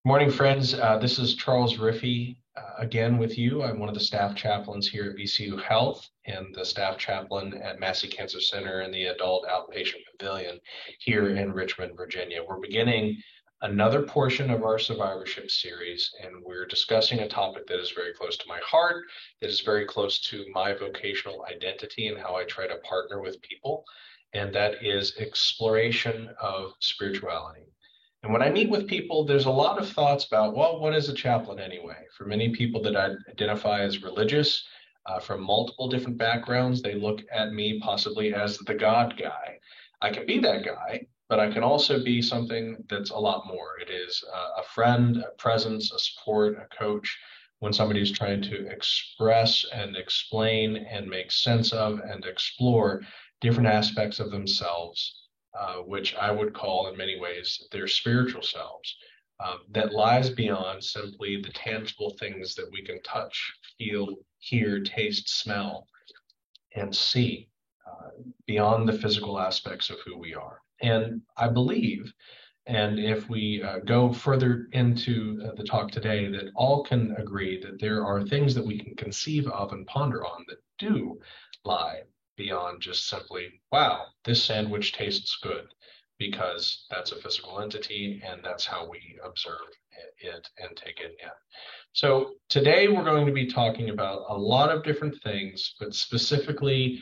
Morning, friends. This is Charles Riffey again with you. I'm one of the staff chaplains here at VCU Health and the staff chaplain at Massey Cancer Center in the Adult Outpatient Pavilion here in Richmond, Virginia. We're beginning another portion of our survivorship series, and we're discussing a topic that is very close to my heart, that is very close to my vocational identity and how I try to partner with people, and that is exploration of spirituality. And when I meet with people, there's a lot of thoughts about, well, what is a chaplain anyway? For many people that I identify as religious from multiple different backgrounds, they look at me possibly as the God guy. I can be that guy, but I can also be something that's a lot more. It is a friend, a presence, a support, a coach when somebody's trying to express and explain and make sense of and explore different aspects of themselves, which I would call in many ways their spiritual selves, that lies beyond simply the tangible things that we can touch, feel, hear, taste, smell, and see, beyond the physical aspects of who we are. And I believe, and if we go further into the talk today, that all can agree that there are things that we can conceive of and ponder on that do lie beyond just simply, wow, this sandwich tastes good, because that's a physical entity and that's how we observe it and take it in. So today we're going to be talking about a lot of different things, but specifically,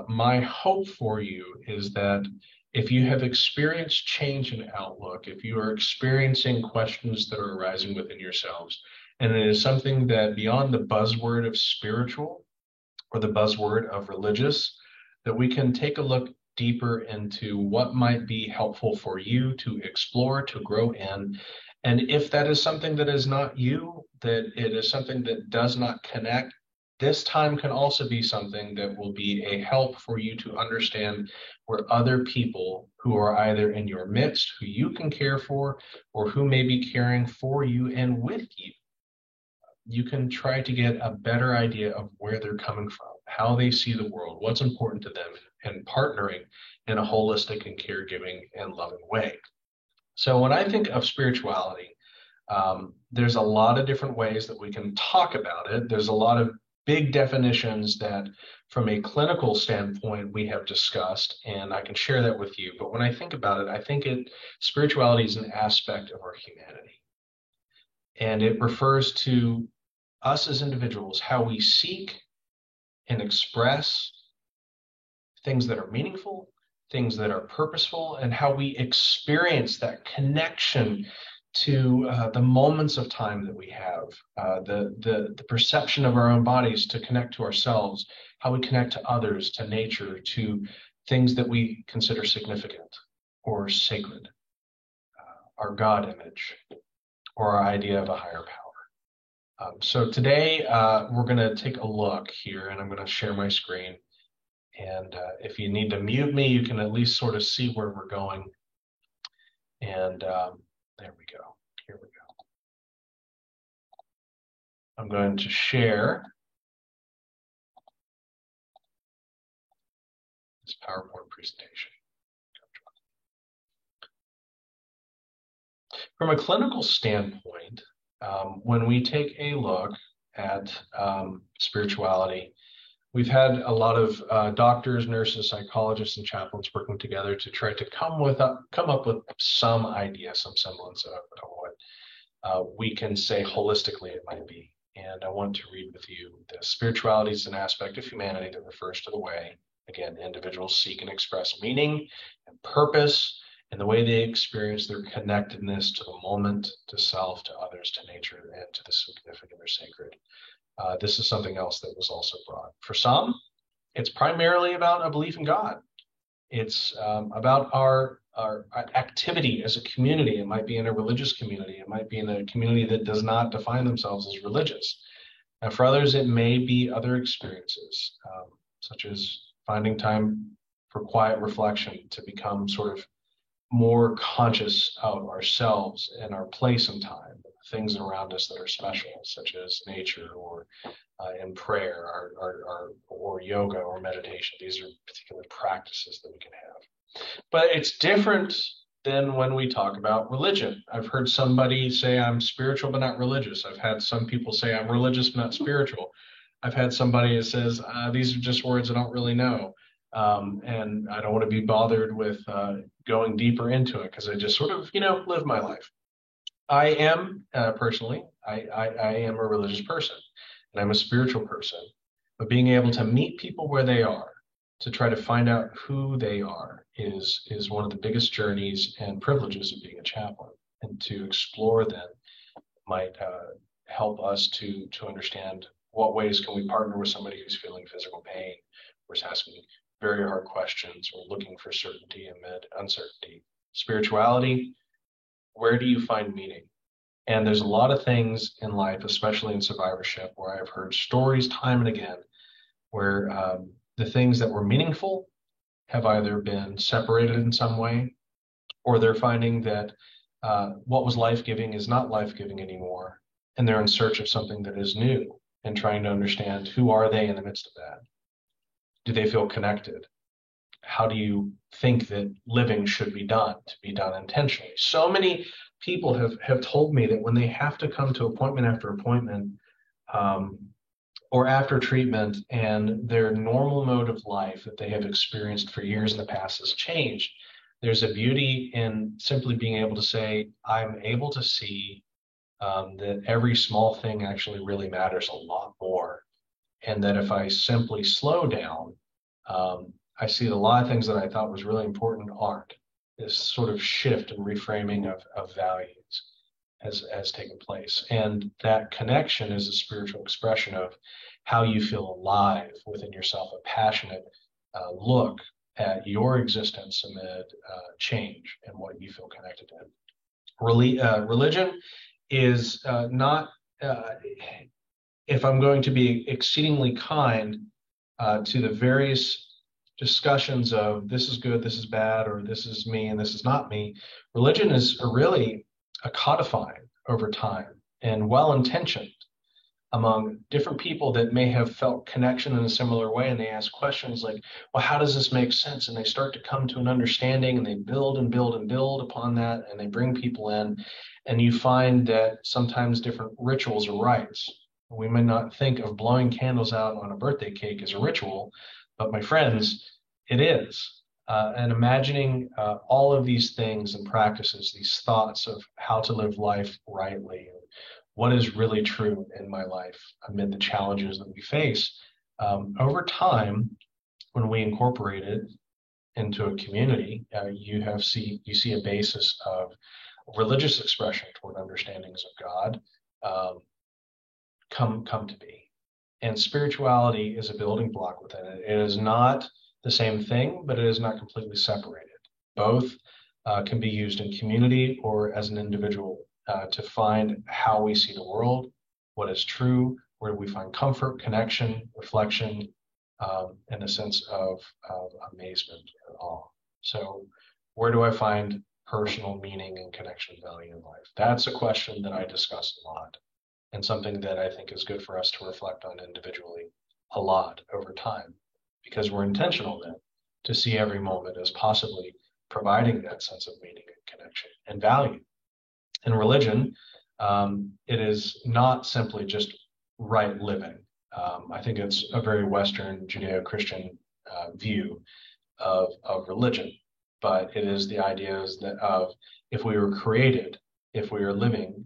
my hope for you is that if you have experienced change in outlook, if you are experiencing questions that are arising within yourselves, and it is something that beyond the buzzword of spiritual or the buzzword of religious, that we can take a look deeper into what might be helpful for you to explore, to grow in. And if that is something that is not you, that it is something that does not connect, this time can also be something that will be a help for you to understand where other people who are either in your midst, who you can care for, or who may be caring for you and with you, you can try to get a better idea of where they're coming from, how they see the world, what's important to them, and partnering in a holistic and caregiving and loving way. So when I think of spirituality, there's a lot of different ways that we can talk about it. There's a lot of big definitions that, from a clinical standpoint, we have discussed, and I can share that with you. But when I think about it, I think spirituality is an aspect of our humanity, and it refers to us as individuals, how we seek and express things that are meaningful, things that are purposeful, and how we experience that connection to the moments of time that we have, the perception of our own bodies to connect to ourselves, how we connect to others, to nature, to things that we consider significant or sacred, our God image, or our idea of a higher power. So today we're going to take a look here, and I'm going to share my screen. And if you need to mute me, you can at least sort of see where we're going. And there we go. Here we go. I'm going to share this PowerPoint presentation. From a clinical standpoint, when we take a look at spirituality, we've had a lot of doctors, nurses, psychologists, and chaplains working together to try to come up with some idea, some semblance of what we can say holistically it might be. And I want to read with you this. Spirituality is an aspect of humanity that refers to the way, again, individuals seek and express meaning and purpose and the way they experience their connectedness to the moment, to self, to others, to nature, and to the significant or sacred. This is something else that was also brought. For some, it's primarily about a belief in God. It's about our activity as a community. It might be in a religious community. It might be in a community that does not define themselves as religious. And for others, it may be other experiences, such as finding time for quiet reflection to become sort of more conscious of ourselves and our place in time, things around us that are special, such as nature or in prayer or yoga or meditation. These are particular practices that we can have. But it's different than when we talk about religion. I've heard somebody say I'm spiritual but not religious. I've had some people say I'm religious but not spiritual. I've had somebody that says these are just words I don't really know. And I don't want to be bothered with going deeper into it because I just sort of, live my life. I am personally, I am a religious person and I'm a spiritual person, but being able to meet people where they are, to try to find out who they are is one of the biggest journeys and privileges of being a chaplain, and to explore them might help us to understand what ways can we partner with somebody who's feeling physical pain, or is asking very hard questions, or looking for certainty amid uncertainty. Spirituality, where do you find meaning? And there's a lot of things in life, especially in survivorship, where I've heard stories time and again where the things that were meaningful have either been separated in some way, or they're finding that what was life-giving is not life-giving anymore, and they're in search of something that is new and trying to understand who are they in the midst of that. Do they feel connected? How do you think that living should be done, to be done intentionally? So many people have told me that when they have to come to appointment after appointment, or after treatment, and their normal mode of life that they have experienced for years in the past has changed, there's a beauty in simply being able to say, I'm able to see that every small thing actually really matters a lot more. And that if I simply slow down, I see that a lot of things that I thought was really important aren't. This sort of shift and reframing of values has taken place. And that connection is a spiritual expression of how you feel alive within yourself, a passionate look at your existence amid change and what you feel connected to. Religion is not, if I'm going to be exceedingly kind to the various discussions of this is good, this is bad, or this is me and this is not me, religion is really a codifying over time and well-intentioned among different people that may have felt connection in a similar way, and they ask questions like, well, how does this make sense? And they start to come to an understanding, and they build and build and build upon that, and they bring people in, and you find that sometimes different rituals or rites. We may not think of blowing candles out on a birthday cake as a ritual, but my friends, it is. And imagining all of these things and practices, these thoughts of how to live life rightly, what is really true in my life amid the challenges that we face, over time, when we incorporate it into a community, you see a basis of religious expression toward understandings of God come to be. And spirituality is a building block within it. It is not the same thing, but it is not completely separated. Both can be used in community or as an individual to find how we see the world, what is true, where we find comfort, connection, reflection, and a sense of amazement and awe. So where do I find personal meaning and connection value in life? That's a question that I discuss a lot, and something that I think is good for us to reflect on individually a lot over time, because we're intentional then to see every moment as possibly providing that sense of meaning and connection and value. In religion, it is not simply just right living. I think it's a very Western Judeo-Christian view of religion, but it is the ideas that of if we were created, if we are living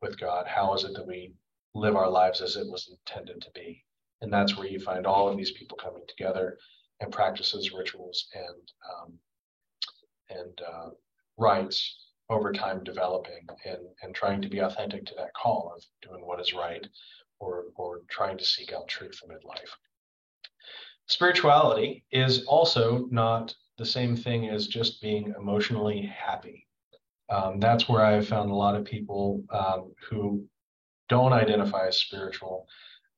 with God, how is it that we live our lives as it was intended to be? And that's where you find all of these people coming together and practices, rituals, and rites over time developing and trying to be authentic to that call of doing what is right or trying to seek out truth amid life. Spirituality is also not the same thing as just being emotionally happy. That's where I have found a lot of people who don't identify as spiritual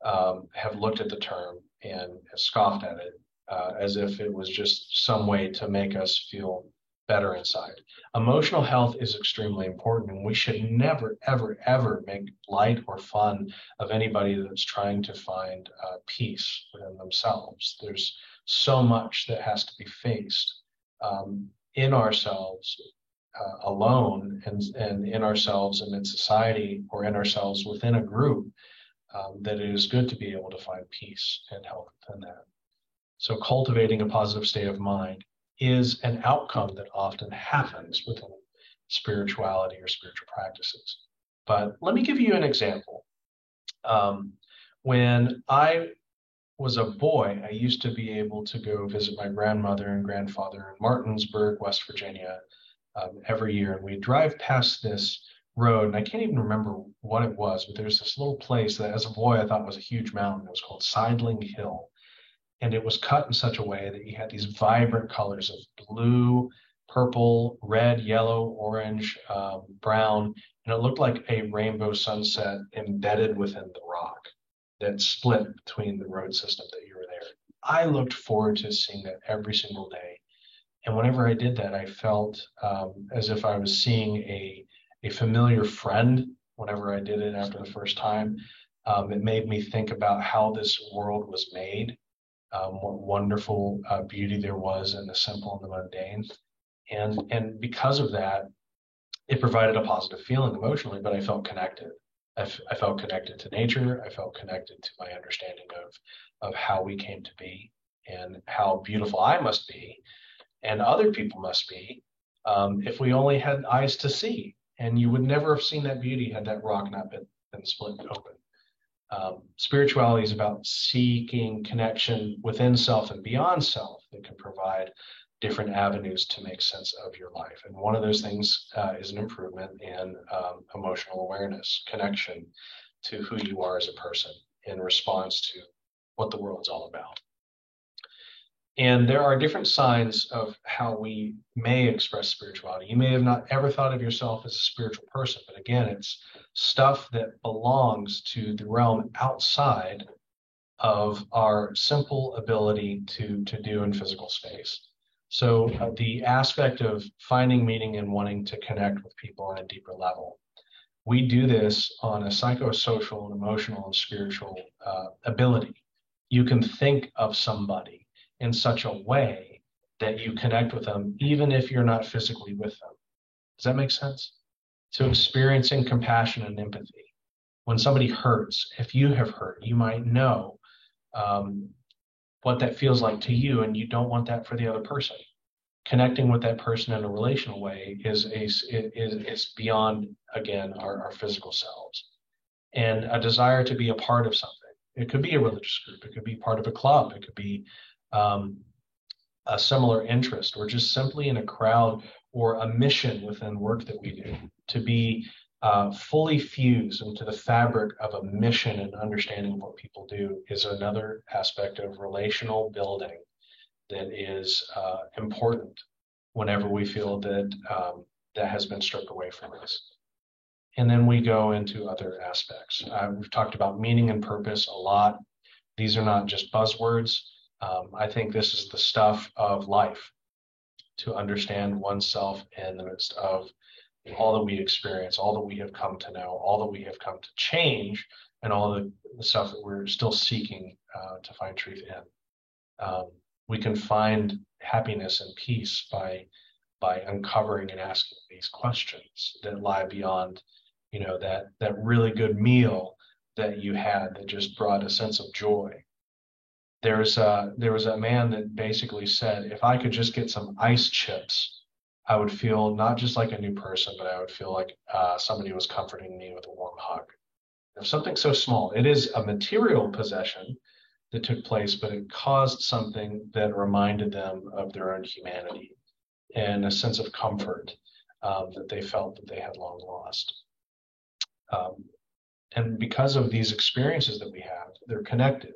have looked at the term and have scoffed at it as if it was just some way to make us feel better inside. Emotional health is extremely important, and we should never, ever, ever make light or fun of anybody that's trying to find peace within themselves. There's so much that has to be faced in ourselves alone and in ourselves and in society or in ourselves within a group, that it is good to be able to find peace and health within that. So cultivating a positive state of mind is an outcome that often happens within spirituality or spiritual practices. But let me give you an example. When I was a boy, I used to be able to go visit my grandmother and grandfather in Martinsburg, West Virginia, every year. And we'd drive past this road, and I can't even remember what it was, but there's this little place that as a boy I thought was a huge mountain. It was called Sidling Hill. And it was cut in such a way that you had these vibrant colors of blue, purple, red, yellow, orange, brown, and it looked like a rainbow sunset embedded within the rock that split between the road system that you were there. I looked forward to seeing that every single day. And whenever I did that, I felt as if I was seeing a familiar friend whenever I did it after the first time. It made me think about how this world was made, what wonderful beauty there was in the simple and the mundane. And because of that, it provided a positive feeling emotionally, but I felt connected. I felt connected to nature. I felt connected to my understanding of how we came to be and how beautiful I must be and other people must be, if we only had eyes to see. And you would never have seen that beauty had that rock not been split open. Spirituality is about seeking connection within self and beyond self that can provide different avenues to make sense of your life. And one of those things is an improvement in emotional awareness, connection to who you are as a person in response to what the world's all about. And there are different signs of how we may express spirituality. You may have not ever thought of yourself as a spiritual person, but again, it's stuff that belongs to the realm outside of our simple ability to do in physical space. So the aspect of finding meaning and wanting to connect with people on a deeper level. We do this on a psychosocial and emotional and spiritual ability. You can think of somebody in such a way that you connect with them, even if you're not physically with them. Does that make sense? So experiencing compassion and empathy. When somebody hurts, if you have hurt, you might know what that feels like to you, and you don't want that for the other person. Connecting with that person in a relational way is beyond, again, our physical selves. And a desire to be a part of something. It could be a religious group. It could be part of a club. It could be a similar interest, or just simply in a crowd or a mission within work that we do, to be fully fused into the fabric of a mission and understanding of what people do is another aspect of relational building that is important whenever we feel that that has been stripped away from us. And then we go into other aspects. We've talked about meaning and purpose a lot. These are not just buzzwords. I think this is the stuff of life, to understand oneself in the midst of all that we experience, all that we have come to know, all that we have come to change, and all the stuff that we're still seeking to find truth in. We can find happiness and peace by uncovering and asking these questions that lie beyond, that really good meal that you had that just brought a sense of joy. There was a man that basically said, if I could just get some ice chips, I would feel not just like a new person, but I would feel like somebody was comforting me with a warm hug. Something so small. It is a material possession that took place, but it caused something that reminded them of their own humanity and a sense of comfort that they felt that they had long lost. And because of these experiences that we have, they're connected.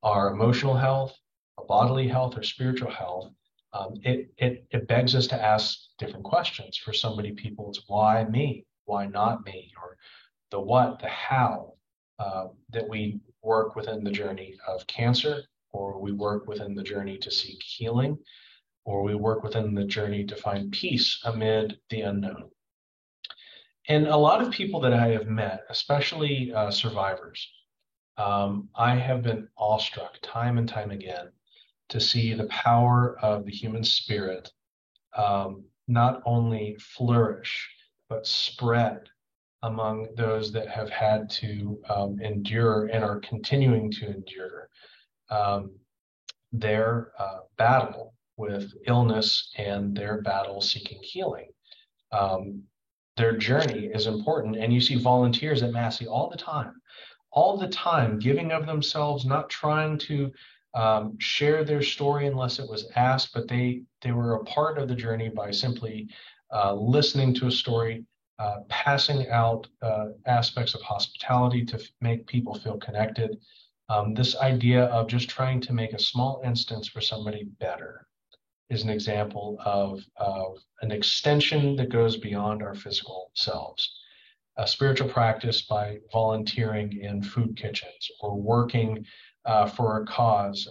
Our emotional health, our bodily health, our spiritual health, it begs us to ask different questions. For people, it's why me? Why not me? Or the what, the how, that we work within the journey of cancer, or we work within the journey to seek healing, or we work within the journey to find peace amid the unknown. And a lot of people that I have met, especially survivors, I have been awestruck time and time again to see the power of the human spirit not only flourish, but spread among those that have had to endure and are continuing to endure um, their battle with illness and their battle seeking healing. Um, their journey is important, and you see volunteers at Massey all the time, giving of themselves, not trying to share their story unless it was asked, but they were a part of the journey by simply listening to a story, passing out aspects of hospitality to make people feel connected. This idea of just trying to make a small instance for somebody better is an example of an extension that goes beyond our physical selves. A spiritual practice by volunteering in food kitchens or working for a cause.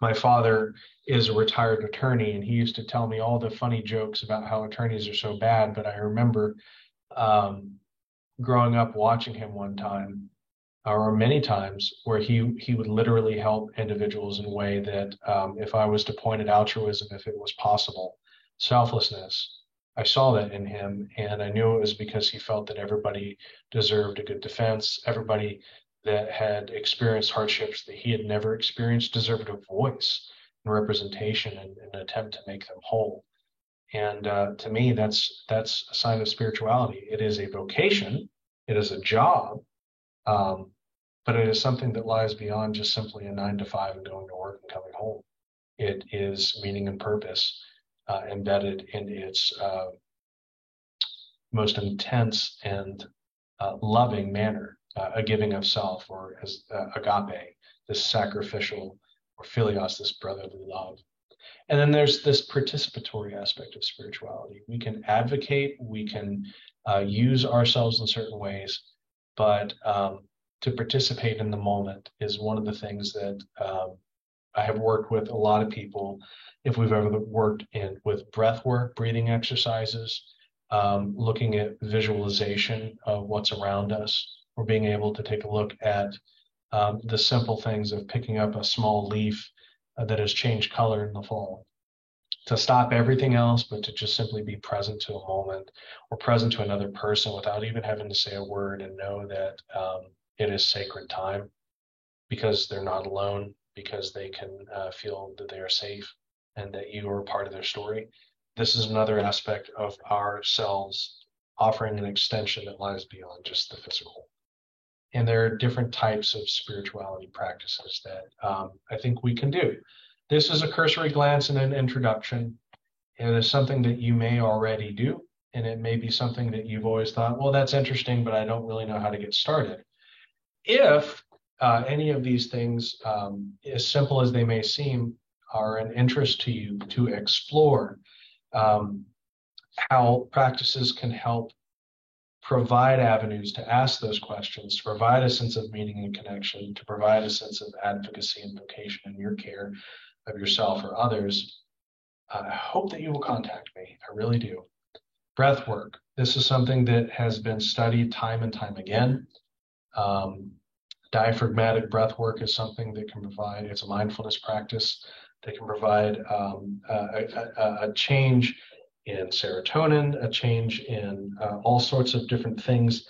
My father is a retired attorney, and he used to tell me all the funny jokes about how attorneys are so bad. But I remember um, growing up watching him one time, or many times, where he would literally help individuals in a way that, if I was to point at altruism, if it was possible, selflessness, I saw that in him, and I knew it was because he felt that everybody deserved a good defense. Everybody that had experienced hardships that he had never experienced deserved a voice and representation and an attempt to make them whole. And to me, that's a sign of spirituality. It is a vocation, it is a job, um, but it is something that lies beyond just simply a 9 to 5 and going to work and coming home. It is meaning and purpose embedded in its most intense and loving manner, a giving of self, or as agape, this sacrificial, or philios, this brotherly love. And then there's this participatory aspect of spirituality. We can advocate, we can use ourselves in certain ways, but to participate in the moment is one of the things that I have worked with a lot of people. If we've ever worked with breath work, breathing exercises, looking at visualization of what's around us, or being able to take a look at the simple things of picking up a small leaf that has changed color in the fall, to stop everything else, but to just simply be present to a moment or present to another person without even having to say a word, and know that it is sacred time because they're not alone, because they can feel that they are safe and that you are part of their story. This is another aspect of ourselves offering an extension that lies beyond just the physical. And there are different types of spirituality practices that I think we can do. This is a cursory glance and an introduction. It is something that you may already do, and it may be something that you've always thought, well, that's interesting, but I don't really know how to get started. If any of these things, as simple as they may seem, are an interest to you to explore how practices can help provide avenues to ask those questions, to provide a sense of meaning and connection, to provide a sense of advocacy and vocation in your care of yourself or others, I hope that you will contact me. I really do. Breath work. This is something that has been studied time and time again. Diaphragmatic breath work is something that can provide, it's a mindfulness practice that can provide a change in serotonin, a change in all sorts of different things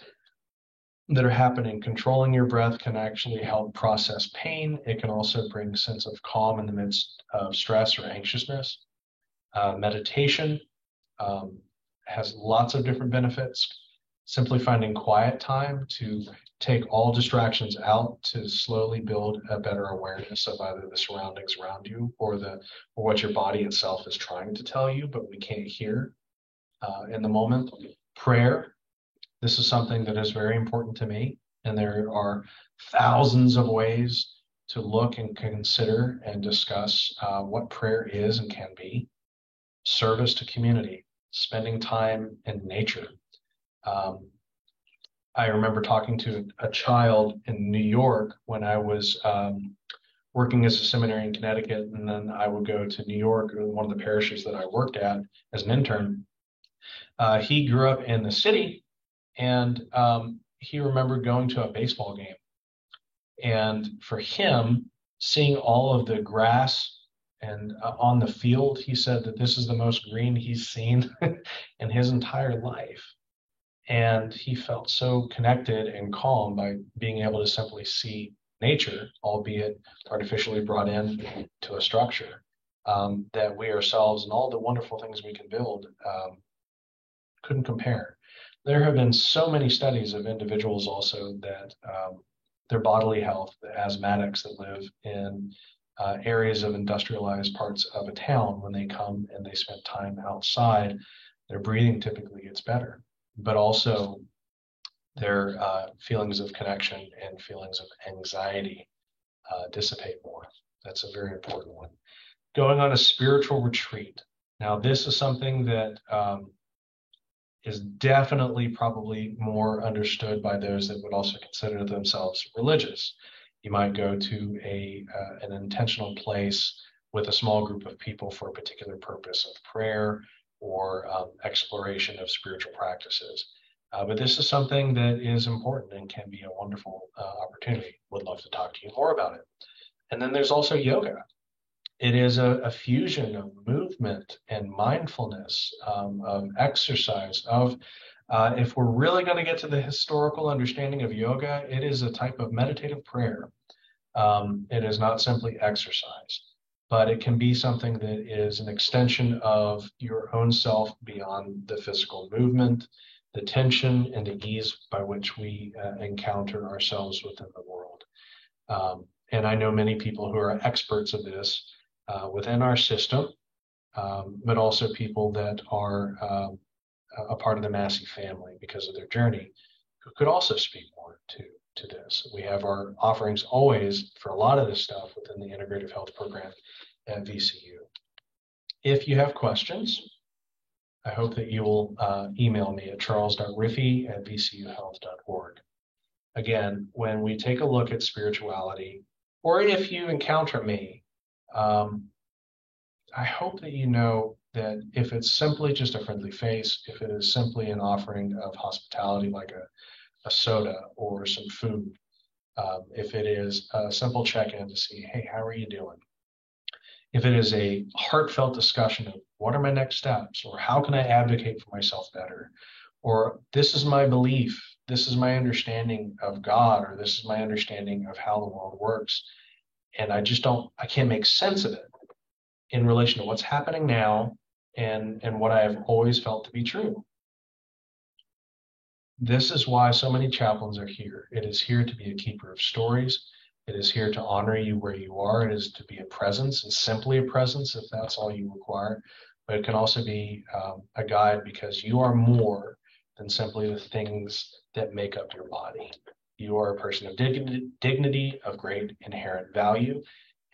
that are happening. Controlling your breath can actually help process pain. It can also bring a sense of calm in the midst of stress or anxiousness. Meditation has lots of different benefits. Simply finding quiet time to take all distractions out, to slowly build a better awareness of either the surroundings around you or what your body itself is trying to tell you, but we can't hear in the moment. Prayer. This is something that is very important to me, and there are thousands of ways to look and consider and discuss what prayer is and can be. Service to community, spending time in nature. I remember talking to a child in New York when I was working as a seminary in Connecticut, and then I would go to New York, one of the parishes that I worked at as an intern. He grew up in the city, and he remembered going to a baseball game. And for him, seeing all of the grass And on the field, he said that this is the most green he's seen in his entire life. And he felt so connected and calm by being able to simply see nature, albeit artificially brought in to a structure, that we ourselves and all the wonderful things we can build couldn't compare. There have been so many studies of individuals also that their bodily health, the asthmatics that live in areas of industrialized parts of a town, when they come and they spend time outside, their breathing typically gets better, but also their feelings of connection and feelings of anxiety dissipate more. That's a very important one. Going on a spiritual retreat. Now, this is something that is definitely probably more understood by those that would also consider themselves religious. You might go to an intentional place with a small group of people for a particular purpose of prayer or exploration of spiritual practices. But this is something that is important and can be a wonderful opportunity. Would love to talk to you more about it. And then there's also yoga. It is a fusion of movement and mindfulness, of exercise, of if we're really going to get to the historical understanding of yoga, it is a type of meditative prayer. It is not simply exercise, but it can be something that is an extension of your own self beyond the physical movement, the tension and the ease by which we encounter ourselves within the world. And I know many people who are experts of this within our system, but also people that are a part of the Massey family because of their journey, who could also speak more to this. We have our offerings always for a lot of this stuff within the Integrative Health Program at VCU. If you have questions, I hope that you will email me at charles.riffy@vcuhealth.org. Again, when we take a look at spirituality, or if you encounter me, I hope that you know that if it's simply just a friendly face, if it is simply an offering of hospitality like a soda or some food, if it is a simple check-in to see, hey, how are you doing? If it is a heartfelt discussion of what are my next steps, or how can I advocate for myself better, or this is my belief, this is my understanding of God, or this is my understanding of how the world works, and I can't make sense of it in relation to what's happening now and what I have always felt to be true. This is why so many chaplains are here. It is here to be a keeper of stories. It is here to honor you where you are. It is to be a presence, and simply a presence if that's all you require. But it can also be a guide, because you are more than simply the things that make up your body. You are a person of dignity, of great inherent value.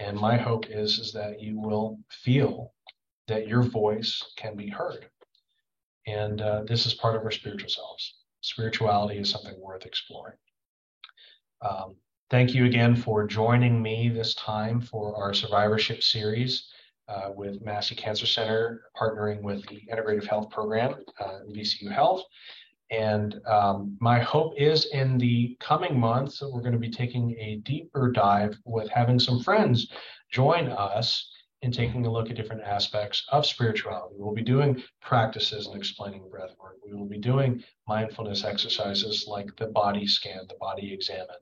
And my hope is that you will feel that your voice can be heard. And this is part of our spiritual selves. Spirituality is something worth exploring. Thank you again for joining me this time for our survivorship series with Massey Cancer Center, partnering with the Integrative Health Program, VCU Health. And my hope is in the coming months that we're going to be taking a deeper dive with having some friends join us in taking a look at different aspects of spirituality. We'll be doing practices and explaining breath work. We will be doing mindfulness exercises like the body scan, the body examine.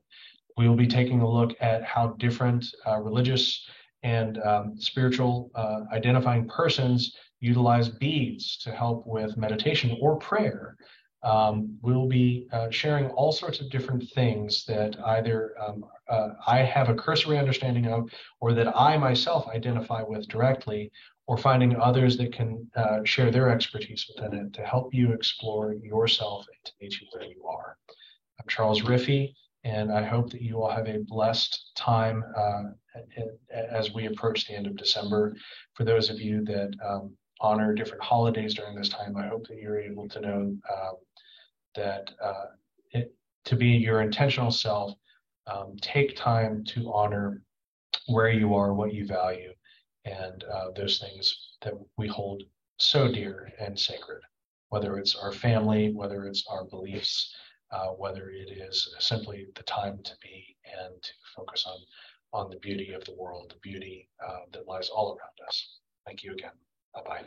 We will be taking a look at how different religious and spiritual identifying persons utilize beads to help with meditation or prayer. We'll be sharing all sorts of different things that either I have a cursory understanding of, or that I myself identify with directly, or finding others that can share their expertise within it to help you explore yourself and to meet you where you are. I'm Charles Riffy, and I hope that you all have a blessed time as we approach the end of December. For those of you that honor different holidays during this time, I hope that you're able to know that to be your intentional self, take time to honor where you are, what you value, and those things that we hold so dear and sacred, whether it's our family, whether it's our beliefs, whether it is simply the time to be and to focus on on the beauty of the world, the beauty that lies all around us. Thank you again. Bye-bye.